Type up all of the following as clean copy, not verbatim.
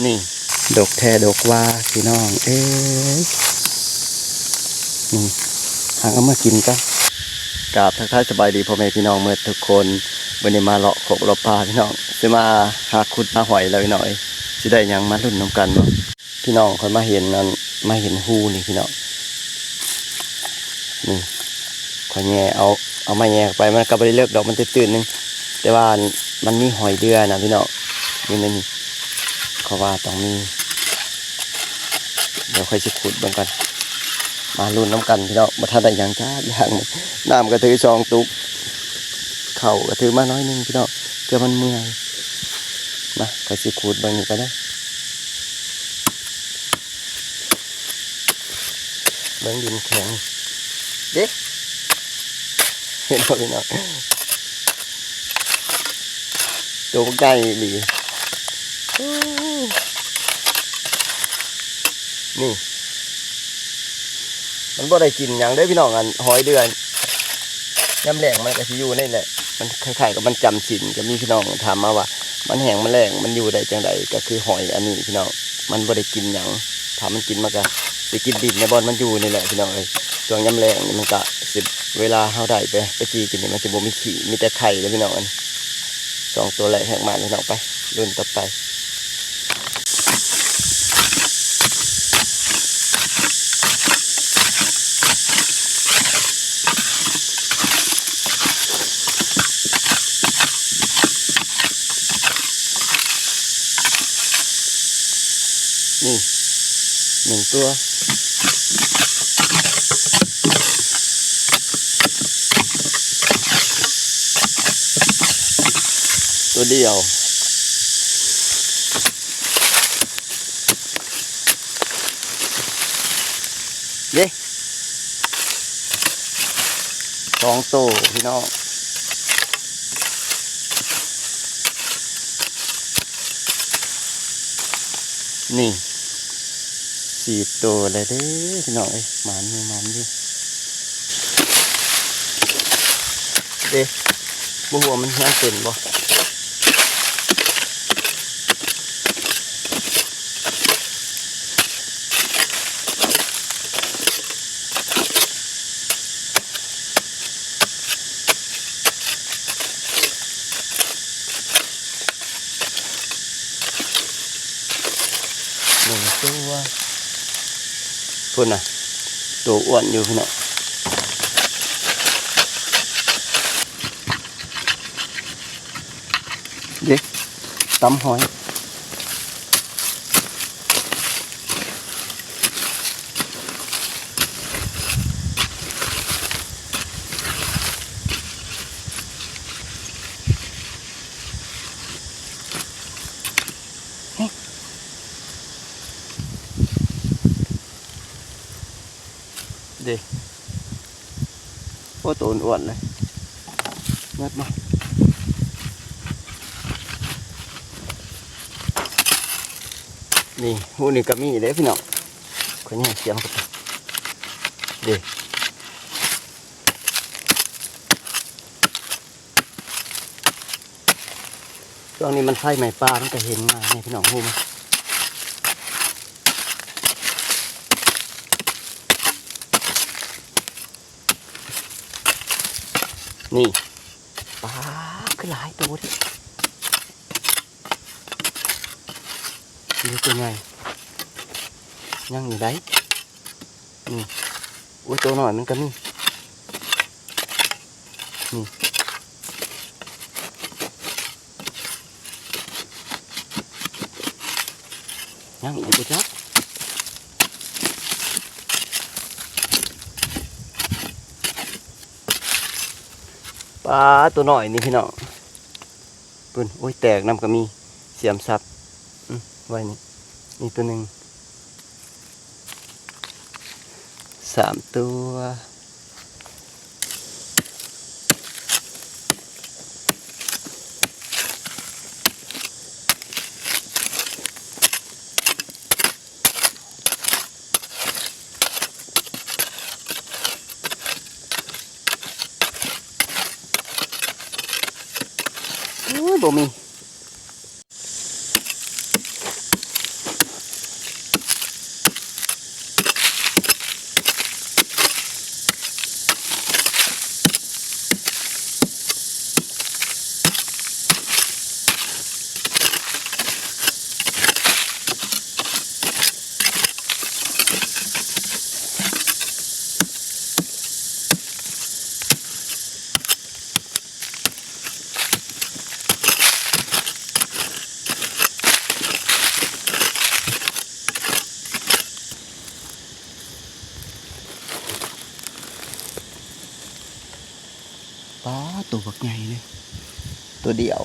นี่ดกแท้ดกว่าพี่น้องนี่หางเอามากินกันกราบทักทายสบายดีพ่อแม่พี่น้องเมื่อทุกคนวันนี้มาเลาะโขกเลาะปลาพี่น้องจะมาหาขุดหาหอยเลยหน่อยสิได้ยังมาลุ้นน้ำกันบ่พี่น้องคนมาเห็นนั่นมาเห็นหูนี่พี่น้องนี่ขอยแง่เอามาแง่ไปมันก็บ่ได้เลิกดอกมันตื่นๆนึงแต่ว่ามันมีหอยเดือนะพี่น้องนี่นั่นนี่เขาว่าต้องมีเดี๋ยวค่อยสิขุดบ้างกันมาลุ้นน้ำกันพี่น้องมาทันได้ยังจ้าอย่างน้ำกระถือซองตุกเข่ากระถือมาน้อยนึงพี่น้องเกือบมันเมื่อยมาค่อยสิขุดบ้างนี่ก็ได้เบื้องดินแข็งเด็กเห็นพี่น้องตัวใกล้ดีนี่มันบ่ได้กินอย่างได้พี่น้องอันหอยเดือนย่ำแหลงมันก็สิอยู่นี่แหละมันคล้ายๆกับมันจำศีลก็มีพี่น้องถามมาว่ามันแห้งมันแรงมันอยู่ได้จังใดก็คือหอยอันนี้พี่น้องมันบ่ได้กินอย่างถ้ามันกินมันก็สิกินดินในบ่อนมันอยู่นี่แหละพี่น้องเลยช่วงย่ำแรงนี่มันก็สิเวลาเฮาได้ไปจีกินนี่มันจะบ่มีขี้มีแต่ไข่เลยพี่น้องอันสองตัวแรกแห้งมาพี่น้องไปรุ่นต่อไปนี่หนึ่งตัวตัวเดียวเย้สองตัวพี่น้องนี่สี่ตัวเลยเด้พี่น้องมันอยู่เด้บ่หัวมันยังเป็นบ่หนึ่งตัวพุ่นน่ะตัวอ้วนอยู่พี่น้องเด็กตำหอยเด็กโอ้ตัวอ้วนเลยเงียบมานี่หูนี่ก็มีเด้พี่น้องคนนี้เสียงกันเด็กช่วงนี้มันไฟไหม้ปลามันก็เห็นมาเนี่ยพี่น้องหูมั้ยนี่ปลาคือหลายตัวดินี่ตัวใหญ่ยังอยู่ไหนนี่อุ้ยตัวหน่อยมันก็มีนี่ยังอีกตัวจักปลาตัวหน่อยนี่พี่น้องปุ่นโอ้ยแตกน้ำก็มีเสียมซับไว้นี่ตัวหนึ่งสามตัวโอ้ยบ่มี บักใหญ่เลยตัวเดียว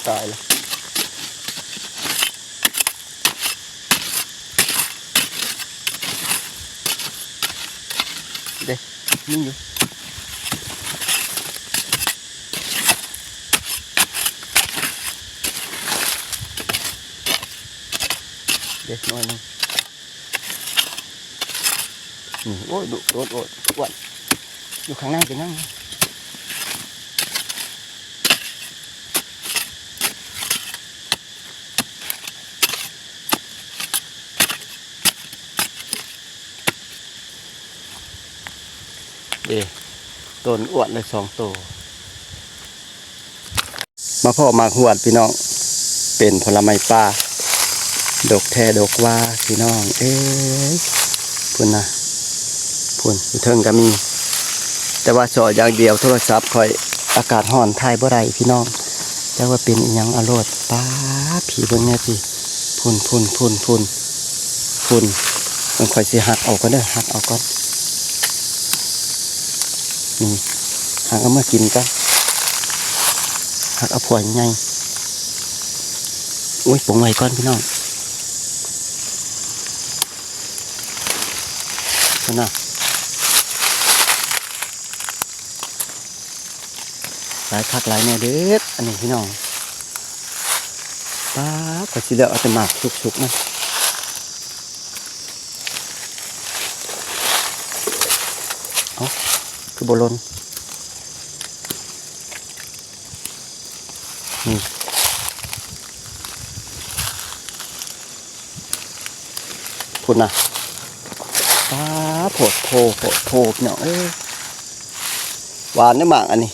ตายแล้วเด็กนี่อยู่เด็กน้อยนึงนี่โอ้ยดุโดดอ้วนอยู่ข้างหน้ากันนั่งเด็ต้นอ้วนเลย2 ตัวมาพ่อมาหวดพี่น้องเป็นผลไม้ป่าดอกแท้ดอกว่าพี่น้องเอ้ยพุ่นนะพุ่นอยู่เทิงก็มีแต่ว่าสออย่างเดียวโทรศัพท์คอยอากาศร้อนถ่ายบ่ได้พี่น้องแต่ว่าเป็นอีหยังอรรถป้าผีเบิ่งแน่สิพุ่นมันค่อยสิหักออกก่อนเด้อหักออกก่อนนี่หักเอามากินกันหักเอาผัวใหญ่อุ้ยปงไว้ก่อนพี่น้องนะหลายคักหลายแน่เด็ดอันนี้พี่น้องป้าก็สิเลือกเอาแต่หมากสุกๆนะเอาคือบอลนนี่พุ่นนะป้าโผดโผเนาะหวานได้หมากอันนี้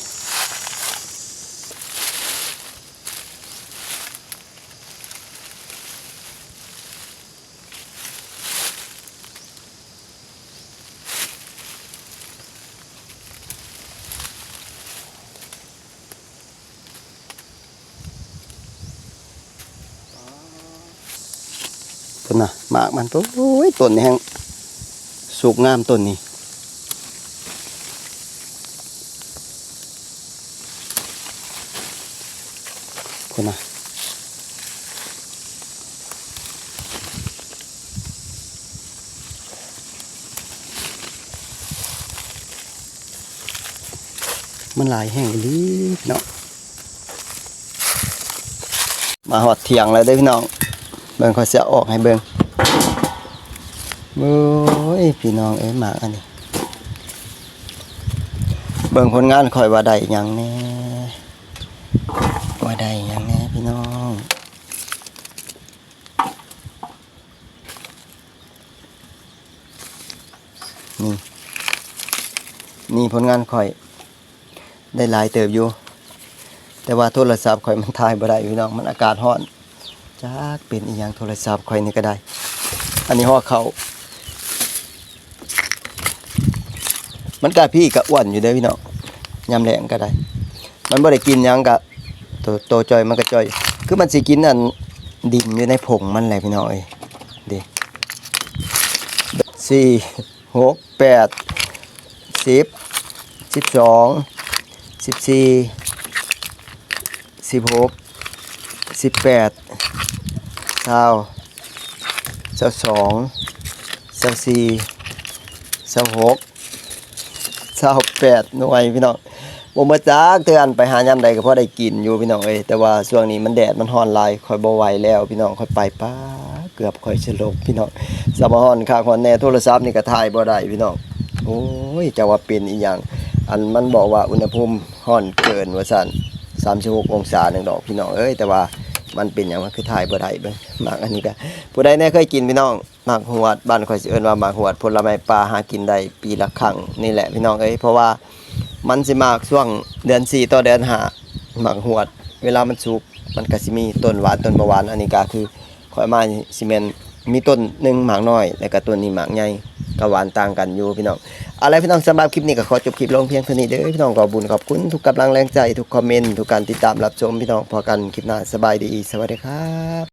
ต้นน่ะหมากมันโอ้ยต้นนี้แห้งสุกงามต้นนี้คนน่ะมันหลายแห้งลีเนาะมาหอดเถียงแล้วได้พี่น้องเบิ่งเขาเสียออกให้เบิ่งโอ้ยพี่น้องเอ้ยหมากอันนี้เบิ่งผลงานคอยว่าได้หยังแน่ว่าได้หยังแน่พี่น้องนี่ผลงานคอยได้หลายเติบอยู่แต่ว่าโทรศัพท์คอยมันถ่ายบ่ได้พี่น้องมันอากาศร้อนจักเป็นอีหยังโทรศัพท์คอยนี่ก็ได้อันนี้ห่อเขามันกะพี่กะอ้วนอยู่เด้อพี่น้องยำแหลงก็ได้มันบ่ได้กินหยังกะโตจอยมันก็จอยคือมันสิกินอันดินอยู่ในผงมันแหละพี่น้องเอ้ยเด้4 6 8 10 12 14 16 18 20 22 24 26 28หน่วยพี่น้องบ่มาจักเตือนไปหายามใดก็พอได้กินอยู่พี่น้องเอ้ยแต่ว่าช่วงนี้มันแดดมันร้อนหลายค่อยบ่ไหวแล้วพี่น้องค่อยไปป้าเกือบค่อยสลบพี่น้องสมาฮ้อนข้างฮ้อนแน่โทรศัพท์นี่ก็ถ่ายบ่ได้พี่น้องโอ้ยจะว่าเป็นอีหยังอันมันบอกว่าอุณหภูมิร้อนเกินว่าซั่น36 องศานึงดอกพี่น้องเอ้ยแต่ว่ามันเป็นหยังมันคือถ่ายบ่ได้เบิ่งหมากอันนี้ก็ผู้ใดแน่เคยกินพี่น้องหมากหวดบ้านข่อยสิเอิ้นว่าหมากหวดผลไม้ป่าหากินได้ปีละครั้งนี่แหละพี่น้องเอ้ยเพราะว่ามันสิมากช่วงเดือน4ต่อเดือน5หมากหวดเวลามันสุกมันก็สิมีต้นหวานต้นบ่หวานอันนี้ก็คือข่อยมาสิแม่นมีต้นหนึ่งหมากน้อยแล้วก็ต้นนี้หมากใหญ่ ก็หวานต่างกันอยู่พี่น้องอะไรพี่น้องสำหรับคลิปนี้ก็ขอจบคลิปลงเพียงเท่านี้เด้อพี่น้องขอบุญขอบคุณทุกกำลังแรงใจทุกคอมเมนต์ทุกการติดตามรับชมพี่น้องพอกันคลิปหน้าสบายดีสวัสดีครับ